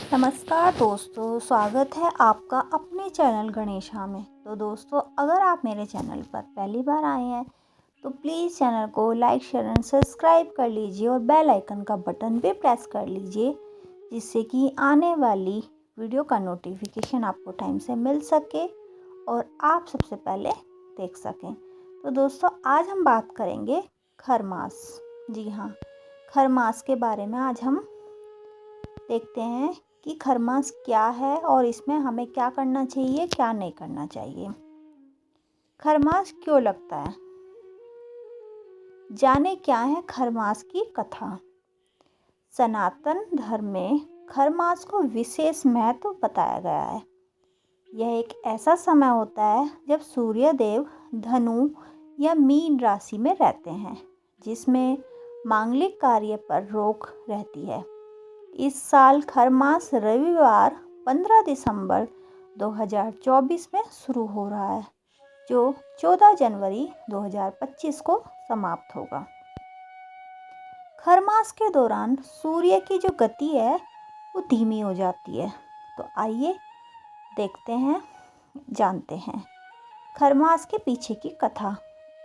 नमस्कार दोस्तों, स्वागत है आपका अपने चैनल गणेशा में। तो दोस्तों, अगर आप मेरे चैनल पर पहली बार आए हैं तो प्लीज़ चैनल को लाइक शेयर एंड सब्सक्राइब कर लीजिए और बेल आइकन का बटन भी प्रेस कर लीजिए, जिससे कि आने वाली वीडियो का नोटिफिकेशन आपको टाइम से मिल सके और आप सबसे पहले देख सकें। तो दोस्तों, आज हम बात करेंगे खरमास। जी हाँ, खरमास के बारे में आज हम देखते हैं कि खरमास क्या है और इसमें हमें क्या करना चाहिए, क्या नहीं करना चाहिए। खरमास क्यों लगता है, जाने क्या है खरमास की कथा। सनातन धर्म में खरमास को विशेष महत्व बताया गया है। यह एक ऐसा समय होता है जब सूर्य देव धनु या मीन राशि में रहते हैं, जिसमें मांगलिक कार्य पर रोक रहती है। इस साल खरमास रविवार 15 दिसंबर 2024 में शुरू हो रहा है, जो 14 जनवरी 2025 को समाप्त होगा। खरमास के दौरान सूर्य की जो गति है वो धीमी हो जाती है। तो आइए देखते हैं, जानते हैं खरमास के पीछे की कथा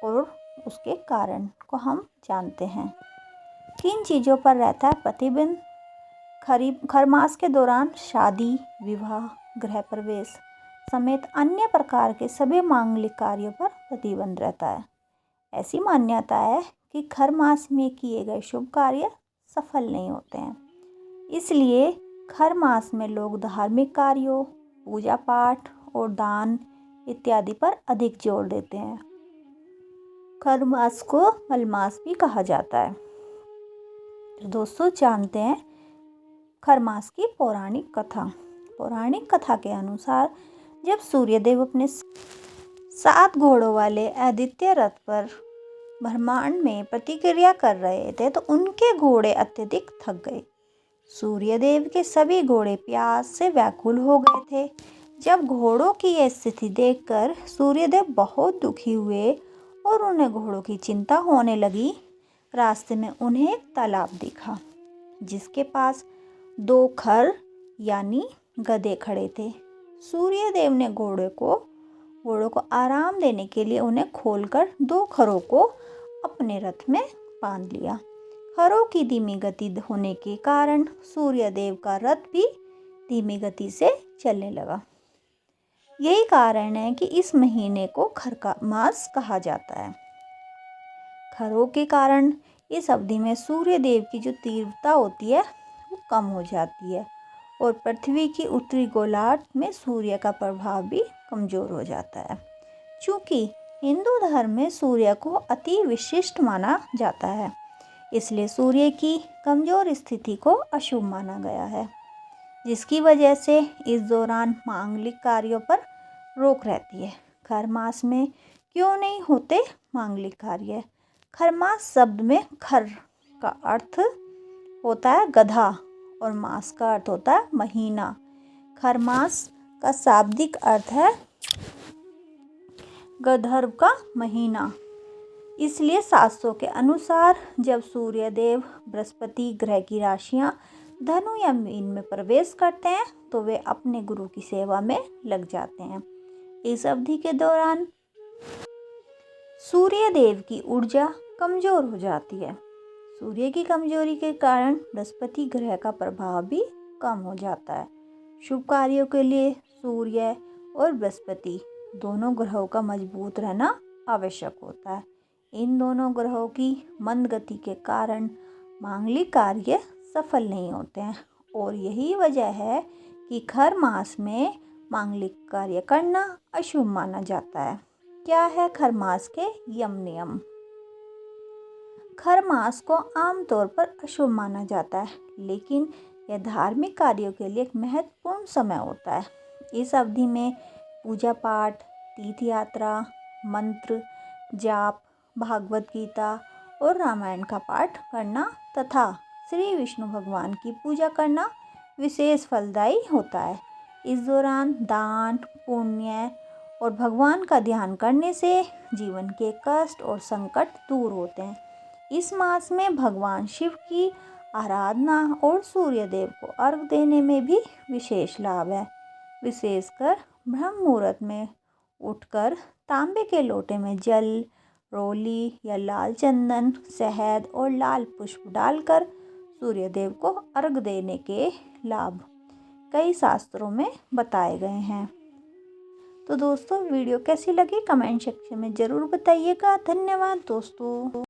और उसके कारण को हम जानते हैं। किन चीज़ों पर रहता है प्रतिबंध? खरमास के दौरान शादी, विवाह, गृह प्रवेश समेत अन्य प्रकार के सभी मांगलिक कार्यों पर प्रतिबंध रहता है। ऐसी मान्यता है कि खरमास में किए गए शुभ कार्य सफल नहीं होते हैं। इसलिए खरमास में लोग धार्मिक कार्यों, पूजा पाठ और दान इत्यादि पर अधिक जोर देते हैं। खरमास को मलमास भी कहा जाता है। तो दोस्तों, जानते हैं खरमास की पौराणिक कथा। पौराणिक कथा के अनुसार जब सूर्यदेव अपने 7 घोड़ों वाले आदित्य रथ पर ब्रह्मांड में प्रतिक्रिया कर रहे थे तो उनके घोड़े अत्यधिक थक गए। सूर्यदेव के सभी घोड़े प्यास से व्याकुल हो गए थे। जब घोड़ों की यह स्थिति देखकर सूर्यदेव बहुत दुखी हुए और उन्हें घोड़ों की चिंता होने लगी। रास्ते में उन्हें एक तालाब दिखा, जिसके पास 2 खर यानी गधे खड़े थे। सूर्यदेव ने घोड़ों को आराम देने के लिए उन्हें खोलकर 2 खरों को अपने रथ में बांध लिया। खरों की धीमी गति होने के कारण सूर्यदेव का रथ भी धीमी गति से चलने लगा। यही कारण है कि इस महीने को खरमास कहा जाता है। खरों के कारण इस अवधि में सूर्यदेव की जो तीव्रता होती है वो कम हो जाती है और पृथ्वी की उत्तरी गोलार्ध में सूर्य का प्रभाव भी कमज़ोर हो जाता है। चूँकि हिंदू धर्म में सूर्य को अति विशिष्ट माना जाता है, इसलिए सूर्य की कमज़ोर स्थिति को अशुभ माना गया है, जिसकी वजह से इस दौरान मांगलिक कार्यों पर रोक रहती है। खरमास में क्यों नहीं होते मांगलिक कार्य? खरमास शब्द में खर का अर्थ होता है गधा और मास का अर्थ होता है महीना। खरमास का शाब्दिक अर्थ है गधर्व का महीना। इसलिए शास्त्रों के अनुसार जब सूर्यदेव बृहस्पति ग्रह की राशियां धनु या मीन में प्रवेश करते हैं तो वे अपने गुरु की सेवा में लग जाते हैं। इस अवधि के दौरान सूर्यदेव की ऊर्जा कमज़ोर हो जाती है। सूर्य की कमजोरी के कारण बृहस्पति ग्रह का प्रभाव भी कम हो जाता है। शुभ कार्यों के लिए सूर्य और बृहस्पति दोनों ग्रहों का मजबूत रहना आवश्यक होता है। इन दोनों ग्रहों की मंद गति के कारण मांगलिक कार्य सफल नहीं होते हैं और यही वजह है कि खरमास में मांगलिक कार्य करना अशुभ माना जाता है। क्या है खरमास के यम नियम? खरमास को आमतौर पर अशुभ माना जाता है, लेकिन यह धार्मिक कार्यों के लिए एक महत्वपूर्ण समय होता है। इस अवधि में पूजा पाठ, तीर्थ यात्रा, मंत्र जाप, भागवत गीता और रामायण का पाठ करना तथा श्री विष्णु भगवान की पूजा करना विशेष फलदायी होता है। इस दौरान दान, पुण्य और भगवान का ध्यान करने से जीवन के कष्ट और संकट दूर होते हैं। इस मास में भगवान शिव की आराधना और सूर्य देव को अर्घ देने में भी विशेष लाभ है। विशेषकर ब्रह्म मुहूर्त में उठकर तांबे के लोटे में जल, रोली या लाल चंदन, शहद और लाल पुष्प डालकर सूर्य देव को अर्घ देने के लाभ कई शास्त्रों में बताए गए हैं। तो दोस्तों वीडियो कैसी लगी कमेंट सेक्शन में ज़रूर बताइएगा। धन्यवाद दोस्तों।